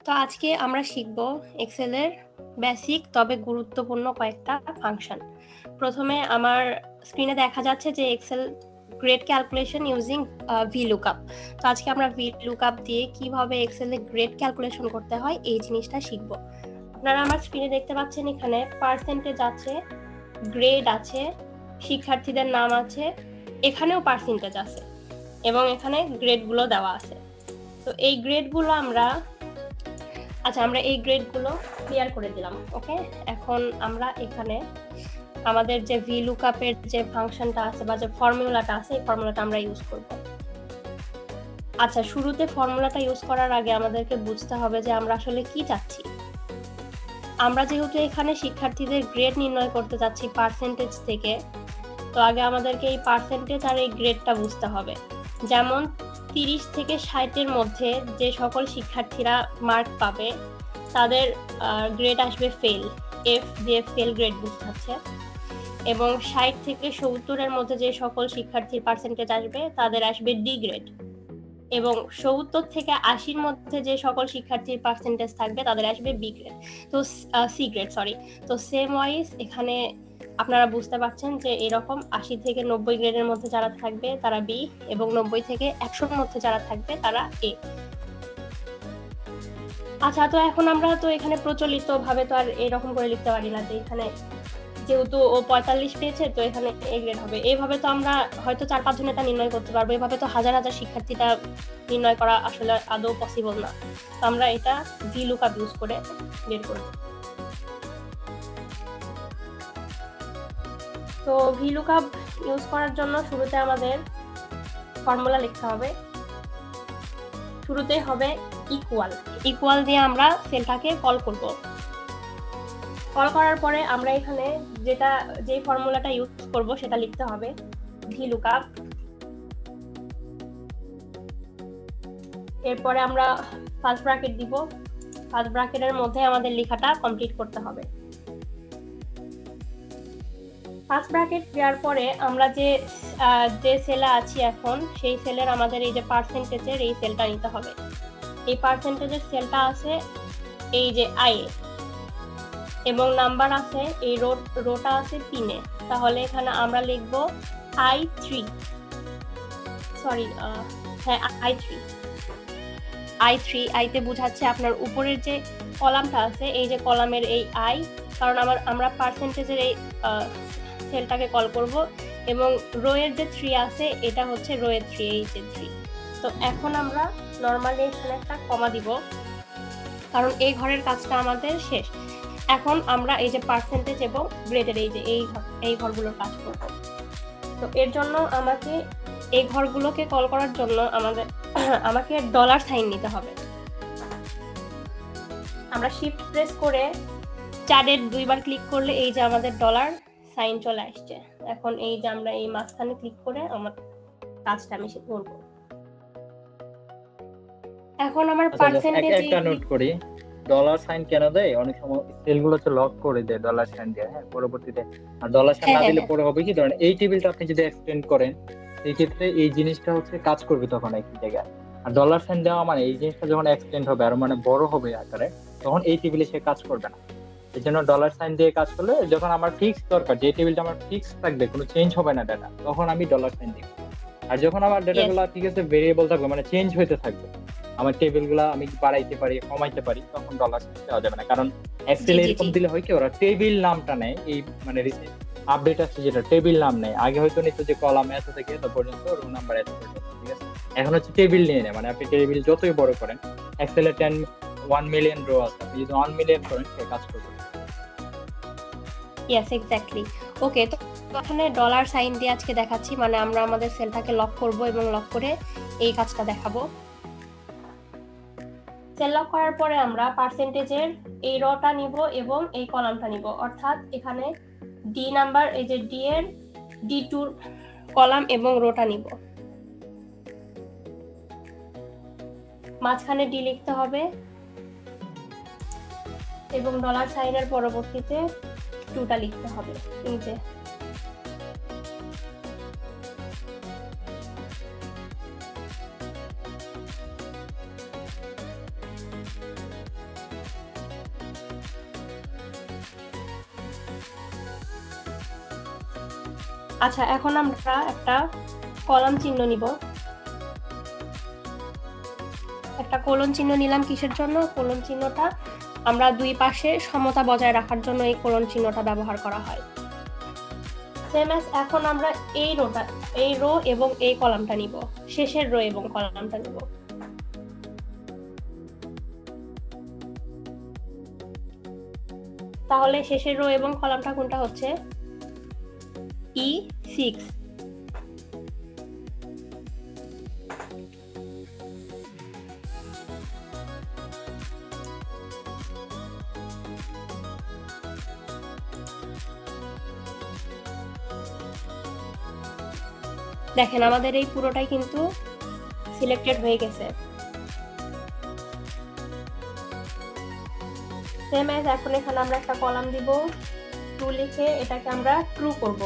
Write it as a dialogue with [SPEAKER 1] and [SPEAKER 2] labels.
[SPEAKER 1] তো আজকে আমরা শিখব এক্সেলের বেসিক তবে গুরুত্বপূর্ণ কয়েকটা ফাংশন। প্রথমে আমার স্ক্রিনে দেখা যাচ্ছে যে Excel grade calculation using VLOOKUP। তো আজকে আমরা VLOOKUP দিয়ে কিভাবে এক্সেলে গ্রেড ক্যালকুলেশন করতে হয় এই জিনিসটা শিখব। আপনারা আমার স্ক্রিনে দেখতে পাচ্ছেন এখানে পার্সেন্টেজ আছে, গ্রেড আছে, শিক্ষার্থীদের নাম আছে, এখানেও পার্সেন্টেজ আছে এবং এখানে গ্রেডগুলো দেওয়া আছে। তো এই গ্রেডগুলো আমরা এই গ্রেডগুলো ক্লিয়ার করে দিলাম। ওকে, এখন আমরা এখানে আমাদের যে VLOOKUP এর যে ফাংশনটা আছে বা যে ফর্মুলাটা আছে এই ফর্মুলাটা আমরা ইউজ করব। আচ্ছা, শুরুতে ফর্মুলাটা ইউজ করার আগে আমাদেরকে বুঝতে হবে যে আমরা আসলে কি চাচ্ছি। আমরা যেহেতু এখানে শিক্ষার্থীদের গ্রেড নির্ণয় করতে যাচ্ছি পার্সেন্টেজ থেকে, তো আগে আমাদেরকে এই পার্সেন্টেজ আর এই গ্রেডটা বুঝতে হবে। যেমন 30 থেকে 60-এর মধ্যে যে সকল শিক্ষার্থীরা মার্ক পাবে তাদের গ্রেড আসবে ফেল, এফ দিয়ে ফেল গ্রেড বুঝাচ্ছে। এবং 60 থেকে 70-এর মধ্যে যে সকল শিক্ষার্থীর পার্সেন্টেজ আসবে তাদের আসবে ডি গ্রেড। এবং 70 থেকে 80-র মধ্যে যে সকল শিক্ষার্থীর পার্সেন্টেজ থাকবে তাদের আসবে বি গ্রেড, তো সি গ্রেড সরি। তো সেম ওয়াইজ এখানে আপনারা বুঝতে পারছেন যে এরকম 80 থেকে 90 গ্রেডের মধ্যে যারা থাকবে তারা বি, এবং 90 থেকে 100-এর মধ্যে যারা থাকবে তারা এ। আচ্ছা, তো এখন আমরা তো এখানে প্রচলিত ভাবে তো আর এরকম করে লিখতে পারি না যে এখানে যেহেতু ও 45 পেয়েছে তো এখানে এ গ্রেড হবে। এইভাবে তো আমরা হয়তো 4-5 জন এটা নির্ণয় করতে পারবো, এভাবে তো হাজার হাজার শিক্ষার্থীটা নির্ণয় করা আসলে আদৌ পসিবল না। তো আমরা এটা VLOOKUP ইউজ করে বের করব। তো VLOOKUP ইউজ করার জন্য শুরুতে আমাদের ফর্মুলা লিখতে হবে। শুরুতে হবে ইকুয়াল দিয়ে আমরা সেলটাকে কল করব। কল করার পরে আমরা এখানে যে ফর্মুলাটা ইউজ করব সেটা লিখতে হবে VLOOKUP। এরপরে আমরা ফার্স্ট ব্র্যাকেট দিব, ফার্স্ট ব্র্যাকেটের মধ্যে আমাদের লেখাটা কমপ্লিট করতে হবে। ফার্স্ট ব্র্যাকেট দেওয়ার পরে আমরা যে সেলে আছি এখন সেই সেলের আমাদের এই যে পার্সেন্টেজের এই সেলটা নিতে হবে। এই পার্সেন্টেজের সেলটা আছে এই যে আই এবং নাম্বার আছে এই রোটা আছে 3-এ। তাহলে এখানে আমরা লিখব I3, সরি হ্যাঁ I3 আইতে বোঝাচ্ছে আপনার উপরের যে কলামটা আছে এই যে কলামের এই আই, কারণ আমরা পার্সেন্টেজের এই সেলটাকে কল করব, এবং রো এর যে 3 আছে এটা হচ্ছে রো এর 3, এই যে 3। তো এখন আমরা নরমালি এখানে একটা কমা দিব কারণ এই ঘরের কাজটা আমাদের শেষ। এখন আমরা এই যে পার্সেন্টেজ এবং গ্রেডের এই ঘরগুলোর কাজ করব। তো এর জন্য আমাকে এই ঘরগুলোকে কল করার জন্য আমাকে ডলার সাইন নিতে হবে। আমরা শিফট প্রেস করে চার্টের 2বার ক্লিক করলে এই যে আমাদের ডলার সাইন চলে আসছে। এখন এই যে আমরা এই মাঝখানে ক্লিক করে আমার কাজটা আমি করব। এখন আমার পার্সেন্টেজ
[SPEAKER 2] একটা নোট করি, ডলার সাইন কেন দেয়, অনেক সময় সেলগুলোতে লক করে দেয় ডলার সাইন দিয়ে, হ্যাঁ পরবর্তীতে। আর ডলার সাইন না দিলে পরে হবে কি, ধরেন এই টেবিলটা আপনি যদি এক্সটেন্ড করেন সেই ক্ষেত্রে এই জিনিসটা হচ্ছে কাজ করবে তখন একই জায়গায়। আর ডলার সাইন দেওয়া মানে এই জিনিসটা যখন এক্সটেন্ড হবে আর মানে বড় হবে আকারে, তখন এই টেবিলে সে কাজ করবে না। এই জন্য ডলার সাইন দিয়ে কাজ করলে যখন আমার ফিক্স দরকার, যে টেবিলটা আমার ফিক্স থাকবে, কোনো চেঞ্জ হবে না ডাটা, তখন আমি ডলার সাইন দিব। আর যখন আমার ডাটাগুলো ঠিক আছে ভেরিয়েবল থাকবে, মানে চেঞ্জ হইতে থাকবে, আমার টেবিল গুলা আমি বাড়াইতে পারি কমাইতে পারি, তখন ডলার সাইন দেওয়া যাবে না। কারণ এক্সেল এরকম দিলে হয় কি, ওরা টেবিল নামটা নেয়, এই মানে আপডেট আছে যেটা টেবিল নাম নেয়। আগে হয়তো নিত যে কলাম এত থেকে এত পর্যন্ত, রো নাম্বার এত পর্যন্ত, ঠিক আছে। এখন হচ্ছে টেবিল নিয়ে নেয়, মানে আপনি টেবিল যতই বড় করেন, এক্সেল এর 1 মিলিয়ন রো আছে, আপনি যদি 1 মিলিয়ন করেন সে কাজ করবে।
[SPEAKER 1] Yes, exactly. ওকে, তো এখানে ডলার সাইন দিয়ে আজকে দেখাচ্ছি, মানে আমরা আমাদের সেলটাকে লক করব এবং লক করে এই কাজটা দেখাবো। সেল লক করার পরে আমরা পার্সেন্টেজের এই রোটা নিব এবং এই কলামটা নিব, অর্থাৎ এখানে ডি নাম্বার, এই যে ডি এর D2 কলাম এবং রোটা নিব। মাঝখানে ডি লিখতে হবে এবং ডলার সাইনের পরবর্তীতে 2টা লিখতে হবে নিচে। আচ্ছা, এখন আমরা একটা কলাম চিহ্ন নিব। একটা কোলন চিহ্ন নিলাম কিসের জন্য? কোলন চিহ্নটা আমরা দুই পাশে সমতা বজায় রাখার জন্য এই কোলন চিহ্নটা ব্যবহার করা হয়। সেম অ্যাজ এখন আমরা এই রো এবং এই কলামটা নিব, শেষের রো এবং কলামটা নিব। তাহলে শেষের রো এবং কলামটা কোনটা হচ্ছে? E6। দেখেন আমাদের এই পুরোটাই কিন্তু সিলেক্টেড হয়ে গেছে। সেম অ্যাজ এখন এখানে আমরা একটা কলাম দিব, ট্রু লিখে এটাকে আমরা ট্রু করব।